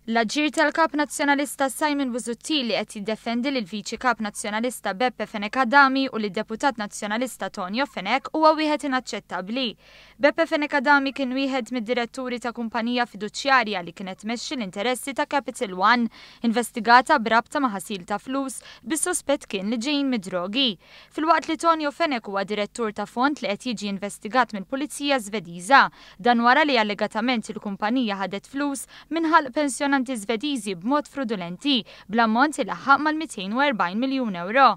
L-aġġir tal-Kap Nazzjonalista Simon Busuttil li qed jiddefendi lil viċi Kap Nazzjonalista Beppe Fenek Adami u lid-Deputat Nazzjonalista Tonio Fenek huwa wieħed inaċċettabbli. Beppe Fenek Adami kien wieħed mid-diretturi ta' kumpanija fiduċjarja li kienet tmexxi l-interessi ta' Capital One, investigata b'rabta ma' ħasil ta' flus bis-suspett kien li ġejjin mid-drogi. Filwaqt li Tonio Fenek huwa direttur ta' fond li qed jiġi investigat mill-Pulizija Żvediża, dan wara li allegatament il-kumpanija ħadet flus minħalq pensjonanti Żvediżi b'mod fraudulenti bl-ammont li laħħaq mal-240 miljun euro.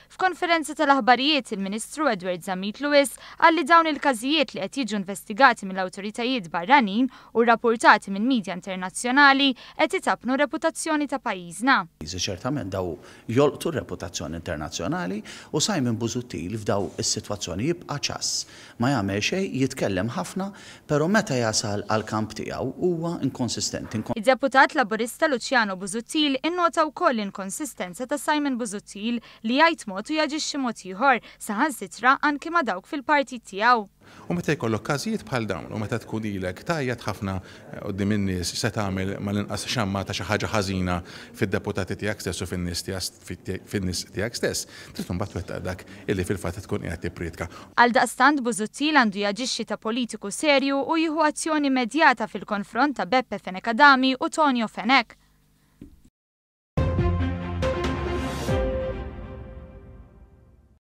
F'konferenza tal-aħbarijiet il-Ministru Edward Zamit Lewis għalli dawn il-każijiet li qed jiġu investigati mill-awtoritajiet barranin u rrappurtati minn midja internazzjonali qed itapnu reputazzjoni ta' pajjiżna. Ċertament daw jolqtu reputazzjoni internazzjonali u Simon Busuttil f'daw is-sitwazzjoni jibqa' ċass. Ma jagħmel xejn, jitkellem ħafna, però meta jasal għall-kamp tiegħu huwa inkonsistenti. Id-Deputat Laburista Luciano Busuttil innota wkoll l-inkonsistenza ta' Simon Busuttil li jgħid mod u jaġixxi mod ieħor saħansitra anke ma' dawk fil-partit tiegħu. U meta jkollok każijiet bħal dawn u meta tkun ilek tajjed ħafna quddiem in-nies se tagħmel mal-inqas xamma ta' xi ħaġa ħażina fid-deputati tiegħek stess u fin-nies tiegħek stess, trid imbagħad twettaq dak illi fil-fatt tkun qiegħed tippredka. Għaldaqstant Busuttil għandu jaġixxi ta' politiku serju u jieħu azzjoni immedjata fil-konfront ta' Beppe Fenek Adami u Tonio Fenek.